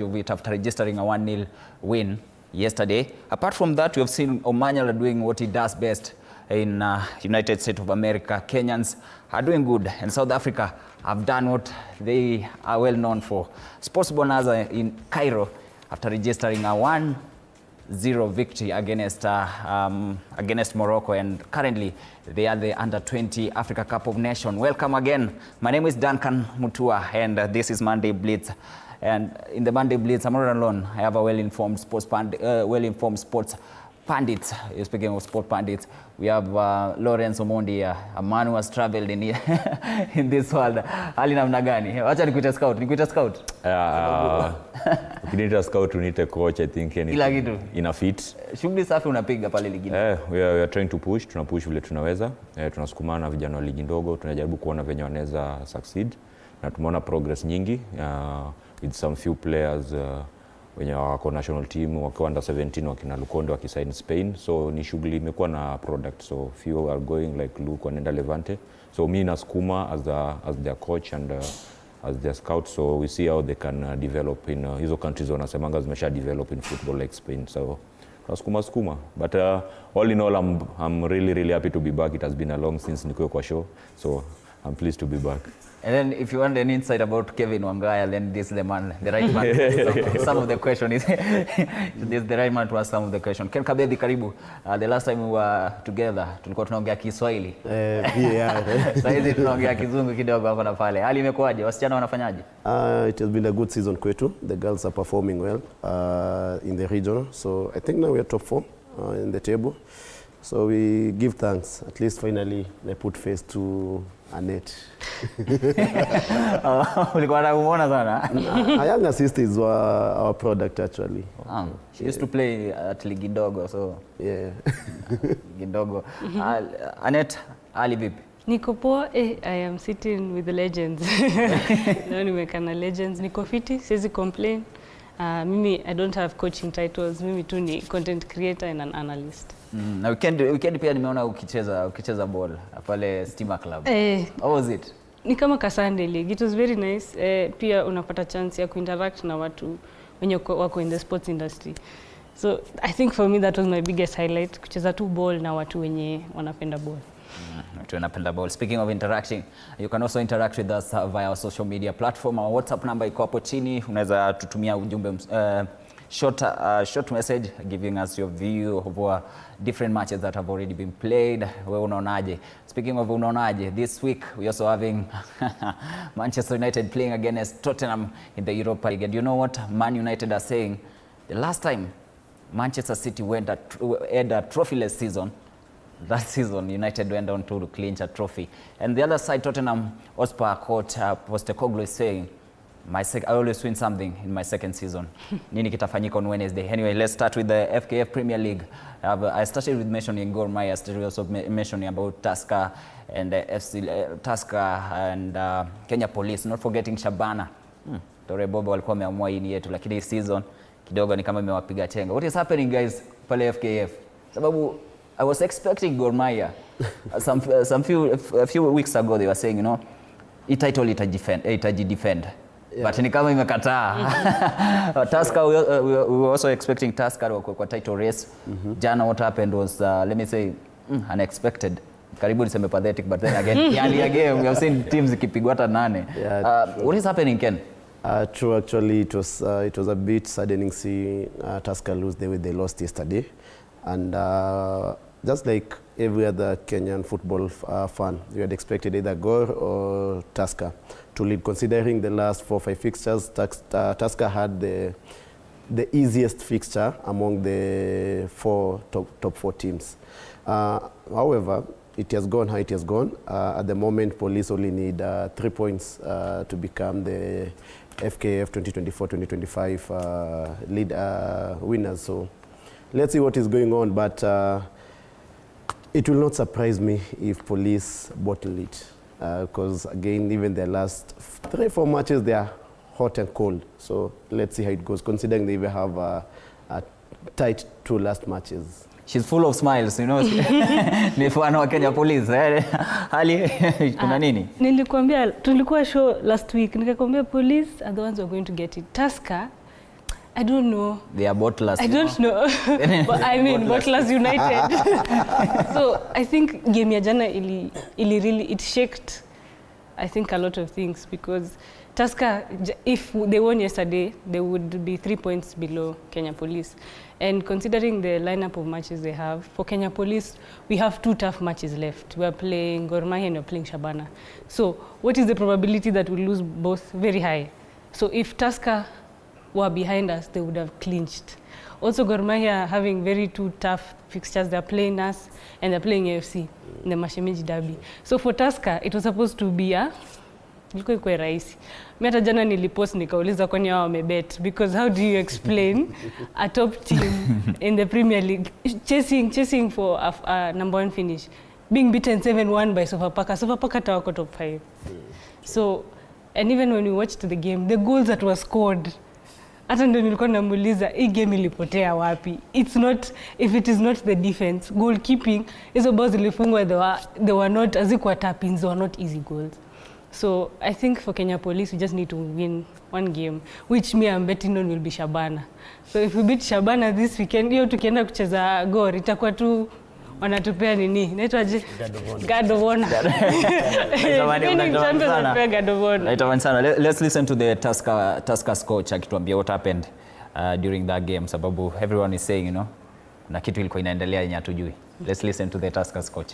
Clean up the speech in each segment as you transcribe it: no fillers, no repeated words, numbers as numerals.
it after registering a 1-0 win yesterday. Apart from that, we have seen Omanyala doing what he does best in United States of America. Kenyans are doing good, and South Africa have done what they are well known for. Sports Bonanza in Cairo after registering a 1-0 victory against Morocco, and currently they are the Under-20 Africa Cup of Nations. Welcome again. My name is Duncan Mutua, and this is Monday Blitz. And in the Monday Blitz, I'm not alone. I have a well-informed sports pundits. Speaking of sport pundits, we have Lawrence Omondi, a man who has traveled in in this world. Hali namna gani? Wacha nikuite scout. Nikuite scout. Ukiniita scout unite coach, I think ila kitu ina fit. Shughuli safi unapiga pale ligi. We are trying to push, tunapush vile tunaweza. Tunasukumana na vijana wa ligi ndogo, tunajaribu kuona venye wanaweza succeed. Na tumeona progress nyingi with some few players wenye wako national team wakiwa under 17 wakina Lukonde wakisign Spain, so ni shughuli imekuwa na product, so few are going like Luke wanaenda Levante, so me nasukuma as their coach and as their scout, so we see how they can develop in hizo countries wanasemanga zimesha develop in football like Spain, so nasukuma but all in all I'm really happy to be back. It has been a long since nikuwe kwa show, so I'm pleased to be back. And then if you want an insight about Kevin Wangaya, then this is the man, the right man to ask some of the question. This is the right man to ask some of the question. Ken Kabedi, karibu. The last time we were together, tulikuwa tunaongea Kiswahili. Yeah. Sasa hizi tunaongea Kizungu kidogo hapo na pale. Hali imekuwaje? Wasichana wanafanyaje? It has been a good season kwetu. The girls are performing well in the region. So I think now we are top 4 in the table. So we give thanks. At least finally they put face to Annette. Ulikuwa unamuona sana. A young assist is our product actually. She used to play at ligi ndogo, so yeah. Ligi ndogo. Annette, hali vipi? Niko poa. I am sitting with the legends. Leo nimekana legends. Niko fiti, siwezi complain. Mimi I don't have coaching titles. Mimi tu ni content creator and an analyst. Na weekend pia nimeona ukicheza ball pale Stima Club. How was it? Ni kama Kasande League. It was very nice. Pia unapata chance ya kuinteract na watu wenye wako in the sports industry. So I think for me that was my biggest highlight, kucheza tu ball na watu wenye wanapenda ball. Speaking of interacting, you can also interact with us via our social media platform. Our WhatsApp number iko hapo chini. Unaweza tutumia ujumbe short message giving us your view of different matches that have already been played. Wewe unaonaje? Speaking of unaonaje, this week we also having Manchester United playing against Tottenham in the Europa League. And you know what Man United are saying? The last time Manchester City had a trophyless season, that season United went on to clinch a trophy. And the other side, Tottenham Hotspur coach Postecoglou is saying, I always win something in my second season. Nini kitafanyika on Wednesday. Anyway, let's start with the FKF Premier League. I started with mentioning Gor Mahia. I started also mentioning about Tusker and Tusker and Kenya Police. Not forgetting Shabana. Tore Bobo walikuwa wameamua hii yetu, lakini hii season kidogo ni kama imewapiga chenga. What is happening guys pale FKF? Sababu I was expecting Gor Mahia. A few weeks ago they were saying, you know, hii title itajidefend. Yeah. But ni kama imekataa. Tusker, we were also expecting Tusker kwa title race. Jana what happened was, let me say, unexpected. Karibu niseme pathetic, but then again, game, we have seen teams ikipigwa hata 8. Yeah, what is happening, Ken? True, actually, it was a bit saddening seeing Tusker lose the way they lost yesterday. And just like every other Kenyan football fan, you had expected either Gor or Tusker to lead. Considering the last 4-5 fixtures, Tusker had the easiest fixture among the top 4 teams. However, it has gone how it has gone. At the moment, Police only need 3 points to become the FKF 2024-2025 lead winners. So let's see what is going on, but it will not surprise me if Police bottle it, because again, even their last 3-4 matches, they are hot and cold. So let's see how it goes, considering they will have a tight 2 last matches. She's full of smiles, you know. Ni fan wa Kenya Police. Hali kuna nini? Nilikwambia tulikuwa show last week, nikakwambia Police are the ones who are going to get it. Tusker I don't know. They are bottlers. I don't know. But I mean, Bottlers United. So I think game ya jana it shaked, I think, a lot of things, because Tusker, if they won yesterday, they would be 3 points below Kenya Police. And considering the lineup of matches they have, for Kenya Police, we have 2 tough matches left. We are playing Gor Mahia and we are playing Shabana. So what is the probability that we lose both? Very high. So if Tusker were behind us, they would have clinched. Also, Gor Mahia having very 2 tough fixtures. They're playing us and they're playing AFC in the Mashemeji Derby. So for Tusker, it was supposed to be ilikuwa ikuwe rahisi. Mimi hata jana nilipost nikauliza kwani hao wamebet, because how do you explain a top team in the Premier League chasing for a number 1 finish being beaten 7-1 by Sofapaka. Sofapaka tawako top 5. So, and even when we watched the game, the goals that were scored, hata ndio nilikuwa namuuliza hii game ilipotea wapi. It's not, if it is not the defense, goalkeeping, hizo balls zilifungwa, they were not, azikuwa tap-ins, they were not easy goals. So I think for Kenya Police, we just need to win 1 game, which me I'm betting on will be Shabana. So if we beat Shabana this weekend, hiyo tukienda kucheza Gor, itakuwa tu wanatupea nini? Naitwaje? God of Honor. Let's listen to the Tusker coach akituambia what happened during that game, sababu everyone is saying, na kitu ilikuwa inaendelea yenye hatujui. Let's listen to the Tusker coach.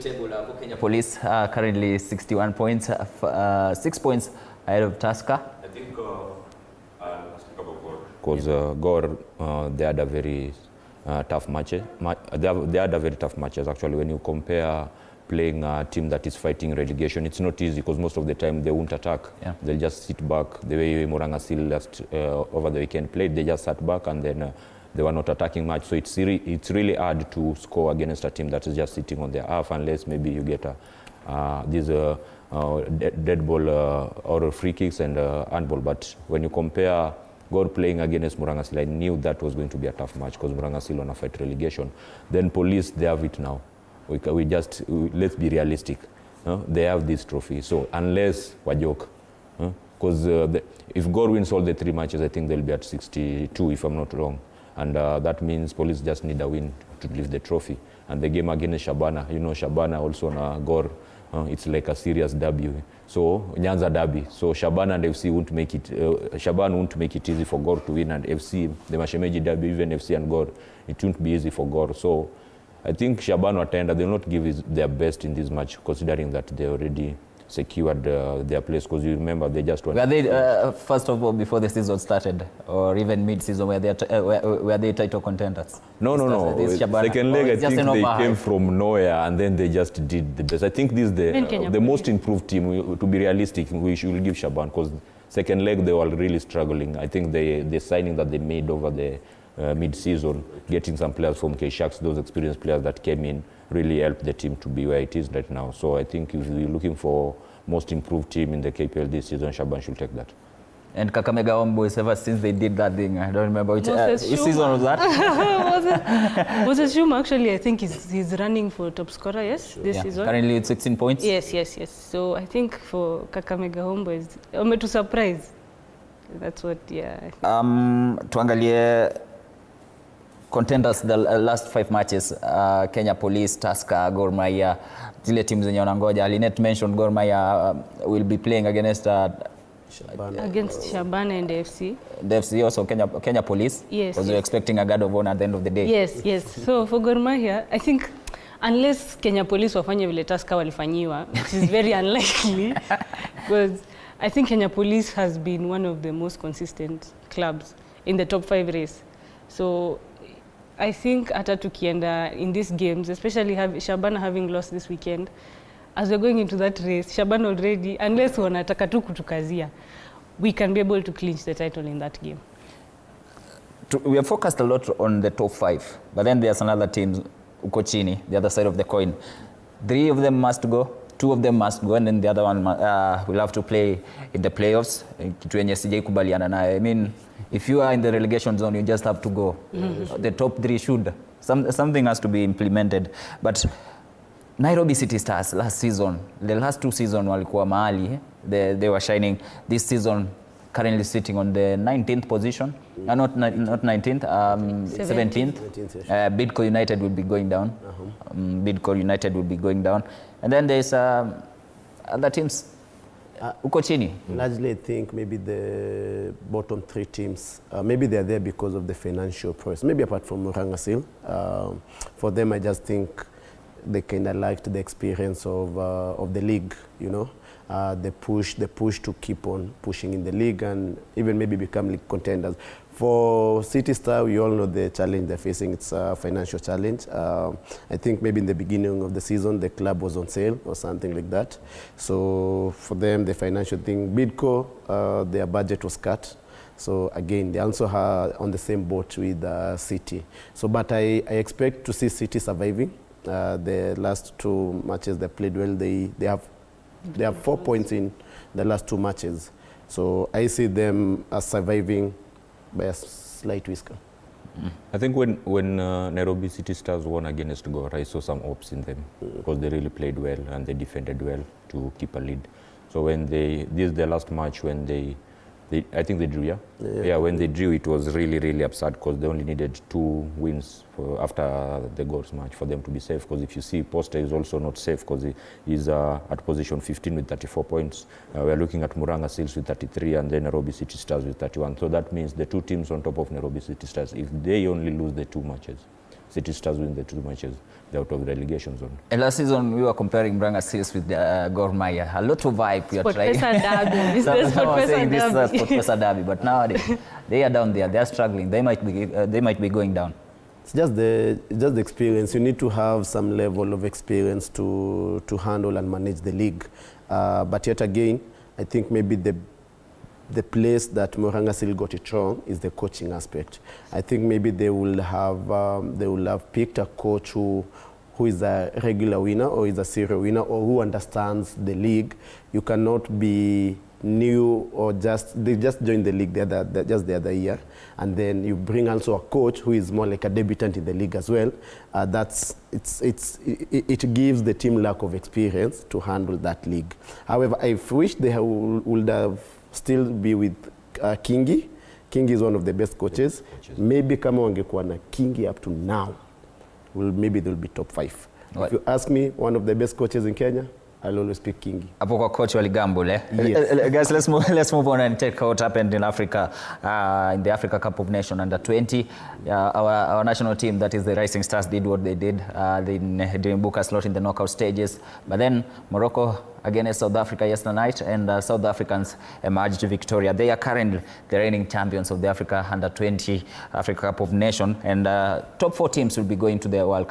Table for Kenya Police currently 61 points, 6 points ahead of Tusker. I think speak about Gor, because Gor they had a very tough match. They had a very tough matches actually. When you compare playing a team that is fighting relegation, it's not easy because most of the time they won't attack. Yeah. They'll just sit back. The way Morangasil last over the weekend played, they just sat back and then they were not attacking much. So it's really hard to score against a team that is just sitting on their half, unless maybe you get these dead ball or free kicks and handball. But when you compare Gor playing against Morangasil, I knew that was going to be a tough match because Morangasil on a fight relegation. Then Police, they have it now. Let's be realistic. They have this trophy. So unless Wajok, because if Gor wins all the 3 matches, I think they'll be at 62, if I'm not wrong. And that means Police just need a win to lift the trophy. And the game against Shabana, Shabana also on Gor, it's like a serious derby. So Nyanza derby. So Shabana and FC won't make it. Shabana won't make it easy for Gor to win, and FC, the Mashemeji derby, even FC and Gor, it won't be easy for Gor. So I think Shabana attender, they'll not give their best in this match, considering that they already secured their place, because you remember they just won. Were they first of all, before the season started, or even mid-season, were they title contenders? No. Second leg, I think they came from nowhere and then they just did the best. I think this is the most improved team. To be realistic, we should give Shaban, because second leg they were really struggling. I think the signing that they made over the mid-season, getting some players from K-Sharks, those experienced players that came in, really helped the team to be where it is right now. So I think if you're looking for most improved team in the KPL this season, Shaban should take that. And Kakamega Homeboys, ever since they did that thing, I don't remember which season was that? Was it Shuma? Actually, I think he's running for top scorer, yes, this season. Currently with 16 points. Yes. So I think for Kakamega Homeboys, I'm to surprise. That's what, Tuangalie contenders the last 5 matches, Kenya Police, Tusker, Gor Mahia, zile teams zenye wanangoja. Linet mentioned Gor Mahia will be playing against Shabana and FC. The FC, also Kenya Police. Yes. Because you're expecting a guard of honor at the end of the day. Yes. So for Gor Mahia, I think unless Kenya Police wafanye vile Tusker walifanyiwa, which is very unlikely, because I think Kenya Police has been one of the most consistent clubs in the top 5 race. So I think hata tukienda in these games, especially Shabana having lost this weekend, as we're going into that race, Shabana already, unless wanataka tu kutukazia, we can be able to clinch the title in that game. We have focused a lot on the top 5, but then there's another teams uko chini, the other side of the coin. 3 of them must go, 2 of them must go, and then the other one will have to play in the playoffs. Kitu yenye sijai kubaliana nayo. I mean, if you are in the relegation zone, you just have to go. The top 3 should. Something has to be implemented. But Nairobi City Stars last season, the last 2 seasons walikuwa mahali, they were shining. This season currently sitting on the 19th position. Not 19th, 17th. Bidco United will be going down. Bidco United will be going down. And then there's other teams. Uko chini. Largely, I think maybe the bottom 3 teams, maybe they're there because of the financial press. Maybe apart from Murang'a Seal. For them, I just think they kind of liked the experience of the league, you know. The push to keep on pushing in the league and even maybe become league contenders. For City Star, we all know the challenge they're facing. It's a financial challenge. I think maybe in the beginning of the season, the club was on sale or something like that. So for them, the financial thing, Bidco, their budget was cut. So again, they also are on the same boat with City. So, but I expect to see City surviving. The last 2 matches they played well. They have 4 points in the last 2 matches. So I see them as surviving by a slight whisker. I think when Nairobi City Stars won against Gor, I saw some hopes in them because they really played well and they defended well to keep a lead. So when this is their last match when they I think they drew, yeah, when they drew, it was really upset because they only needed 2 wins after the Gors match for them to be safe. Because if you see, Posta is also not safe because he's at position 15 with 34 points. We're looking at Murang'a Seals with 33 and then Nairobi City Stars with 31. So that means the 2 teams on top of Nairobi City Stars, if they only lose the 2 matches, City Stars win the 2 matches, they're out of the relegation zone. And last season, we were comparing Murang'a Seals with Gor Mahia. A lot of hype we are trying. Derby. This is Sportpesa Derby. But nowadays, they are down there. They are struggling. They might be going down. It's just the experience. You need to have some level of experience to handle and manage the league. But yet again, I think maybe the place that Murang'a Seal got it wrong is the coaching aspect. I think maybe they will have picked a coach who is a regular winner or is a serial winner or who understands the league. You cannot be new or they just joined the league the other year, and then you bring also a coach who is more like a debutant in the league as well. It gives the team lack of experience to handle that league. However, I wish they would have still be with Kingi. Kingi is one of the best coaches. Maybe kama wangekuwa na Kingi up to now, maybe they'll be top 5. What? If you ask me, one of the best coaches in Kenya, I'll always pick Kingi. Hapo kwa coach waligamble, eh? Yes. Guys, let's move on and take what happened in Africa, in the Africa Cup of Nations under 20. Our national team, that is the Rising Stars, did what they did. They didn't book a slot in the knockout stages. But then Morocco against South Africa yesterday night, and South Africans emerged victorious. They are currently the reigning champions of the Africa under 20 Africa Cup of Nations, and top 4 teams will be going to the World Cup.